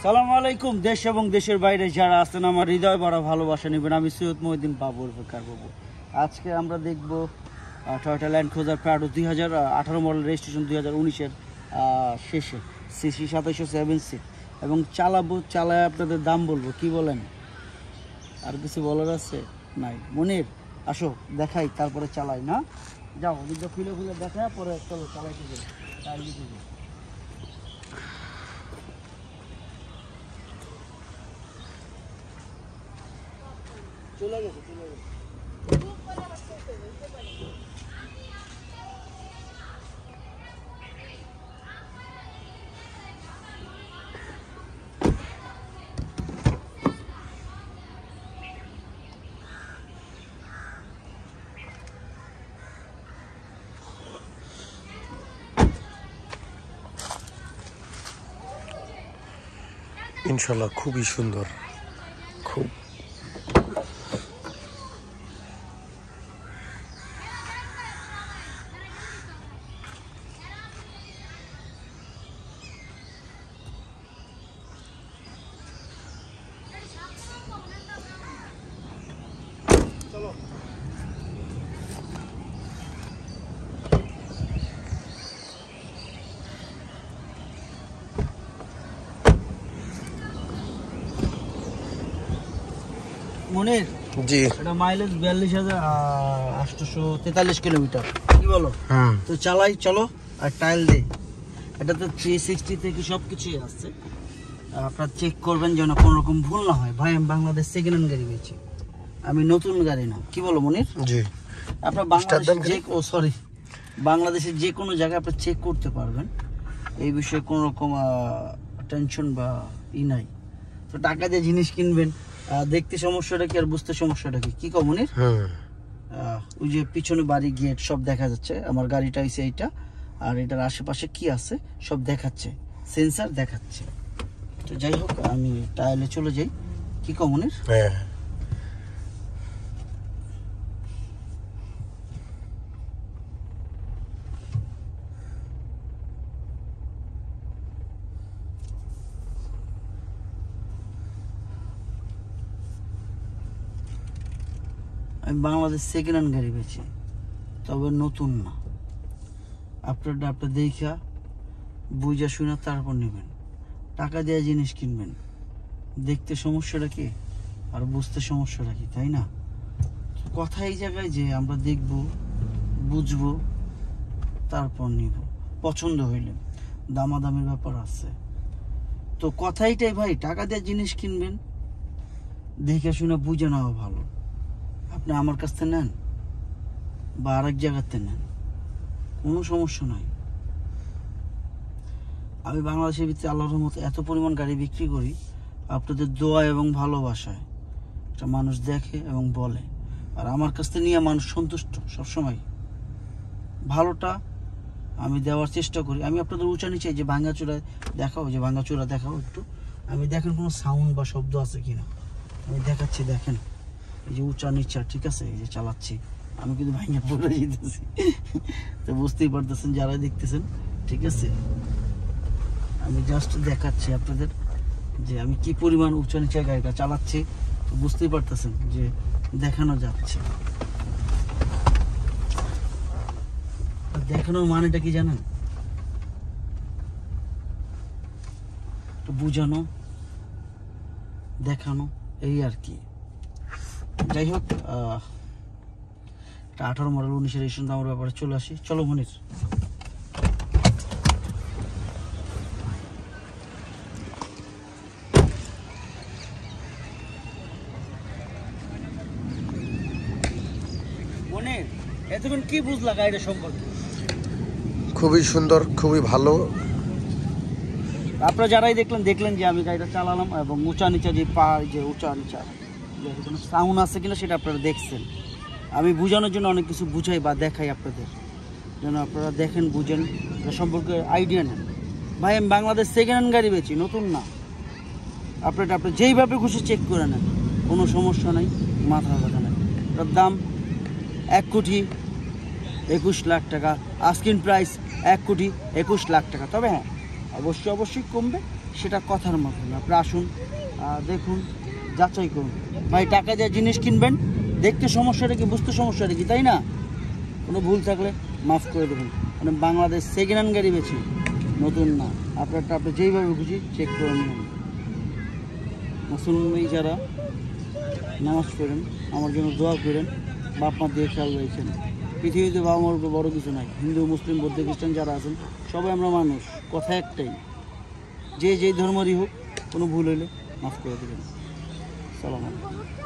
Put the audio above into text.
সালামু আলাইকুম। দেশ এবং দেশের বাইরে যারা আছেন আমার হৃদয় ভরা ভালোবাসা নেবেন। আমি সৈয়দ মহিউদ্দিন বাবুর বেকার বাবু। আজকে আমরা দেখব Toyota Land Cruiser Prado 2018 model, registration 2019-এর শেষে, সিসি 2700 7 সিট, এবং চালায় আপনাদের দাম বলবো। কি বলেন? আর কিছু বলার আছে? নাই। মনির আসো দেখাই, তারপরে চালাই না? যাও ওদিকে খুলে দেখা, পরে চলো চালাইতে যাই। চলে গেছে। ইনশাল্লাহ খুবই সুন্দর, খুব মনির জি। এটা মাইলেজ 42,843 কিলোমিটার। কি বলো? তো চালাই, চলো আর টাইল দেই। এটা তো 360 থেকে সব কিছুই আসছে। আপনারা চেক করবেন যেন কোনো রকম ভুল না হয়। ভাই আমি বাংলাদেশ সেকেন্ড হ্যান্ড গাড়ি পেয়েছি, আমি নতুন গাড়ি না। কি বলো মনির? জি। আপনার বাংলাদেশের যে কোনো জায়গায় আপনি চেক করতে পারবেন। এই বিষয়ে কোনো রকম টেনশন বা নাই। তো টাকা দিয়ে জিনিস কিনবেন, দেখতে সমস্যাটা কি আর বুঝতে সমস্যাটা কি? কি কম মনির? ওই যে পিছনে বাড়ি, গেট সব দেখা যাচ্ছে। আমার গাড়িটা হইছে এইটা, আর এটার আশেপাশে কি আছে সব দেখাচ্ছে, সেন্সার দেখাচ্ছে। তো যাই হোক, আমি টাইলে চলে যাই। কি কম মনির? হ্যাঁ। আমি বাংলাদেশ সেকেন্ড হ্যান্ড গাড়ি পেয়েছি, তবে নতুন না। আপনার দেখা বুঝা শুনে তারপর নেবেন। টাকা দেওয়া জিনিস কিনবেন, দেখতে সমস্যাটা কি আর বুঝতে সমস্যাটা কি, তাই না? কথা এই জায়গায় যে আমরা দেখব, বুঝবো, তারপর নিব। পছন্দ হইলে দামাদামের ব্যাপার আছে। তো কথা এইটাই ভাই, টাকা দেওয়া জিনিস কিনবেন, দেখে শুনে বুঝে নেওয়া ভালো। আপনি আমার কাছ থেকে নেন বা আরেক জায়গাতে নেন, কোনো সমস্যা নাই। আমি বাংলাদেশের ভিতরে আল্লাহর মতো এত পরিমাণ গাড়ি বিক্রি করি, আপনাদের দোয়া এবং ভালোবাসায় একটা মানুষ দেখে এবং বলে। আর আমার কাছ থেকে নিয়ে মানুষ সন্তুষ্ট সবসময়। ভালোটা আমি দেওয়ার চেষ্টা করি। আমি আপনাদের উঁচা নিচে যে ভাঙ্গাচূড়ায় দেখাও, যে ভাঙ্গাচূড়া দেখাও একটু। আমি দেখেন কোনো সাউন্ড বা শব্দ আছে কিনা, আমি দেখাচ্ছি। দেখেন এই যে উঁচা নিচা, ঠিক আছে? এই যে চালাচ্ছি, আমি কিন্তু ভাঙা পড়ে যেতেছি। তো বুঝতেই পারতেছেন যারা দেখতেছেন, ঠিক আছে? আমি জাস্ট দেখাচ্ছি আপনাদের যে আমি কি পরিমাণ উঁচা নিচা গাড়িটা চালাচ্ছি। তো বুঝতেই পারতেছেন যে দেখানো যাচ্ছে। দেখানোর মানেটা কি জানেন? বুঝানো, দেখানো, এই আর কি। যাই হোক, 18 মডেল 19-এর রেজিস্ট্রেশন দামের ব্যাপারে চলে আসি। চলো মনির। মনির, এতক্ষণ কি বুঝলা গাড়িটা সম্পর্কে? খুবই সুন্দর, খুবই ভালো। আপনারা যারাই দেখলেন যে আমি গাড়িটা চালালাম, এবং উঁচা নিচা যে যে উঁচা নিচা কোনো সাউন্ড আছে কিনা সেটা আপনারা দেখছেন। আমি বোঝানোর জন্য অনেক কিছু বুঝাই বা দেখাই আপনাদের, যেন আপনারা দেখেন, বুঝেন, এটা সম্পর্কে আইডিয়া নেন। ভাই আমি বাংলাদেশ সেকেন্ড হ্যান্ড গাড়ি পেয়েছি, নতুন না। আপনি যেইভাবে খুশি চেক করে নেন, কোনো সমস্যা নেই, মাথা ব্যথা নেই। এটার দাম 1,21,00,000 টাকা। আস্কিং প্রাইস 1,21,00,000 টাকা। তবে হ্যাঁ, অবশ্যই কমবে। সেটা কথার মাধ্যমে। আপনি আসুন, দেখুন, যাচাই করুন। ভাই টাকা দিয়ে জিনিস কিনবেন, দেখতে সমস্যাটা কি, বুঝতে সমস্যাটা কি, তাই না? কোনো ভুল থাকলে মাফ করে দেবেন। মানে বাংলাদেশ সেকেন্ড হ্যান্ড গাড়ি বেছে, নতুন না। আপনারটা আপনি যেইভাবে খুশি চেক করে নিন। মুসলমান যারা নামাজ পড়েন, আমার জন্য দোয়া করেন, বাপ মা দিয়ে খেয়াল রয়েছেন। পৃথিবীতে বাবা মার বড় কিছু নাই। হিন্দু, মুসলিম, বৌদ্ধ, খ্রিস্টান যারা আছেন সবাই আমরা মানুষ, কথা একটাই। যে যেই ধর্মেরই হোক, কোনো ভুল হইলে মাফ করে দেবেন। সালাম আলাইকুম।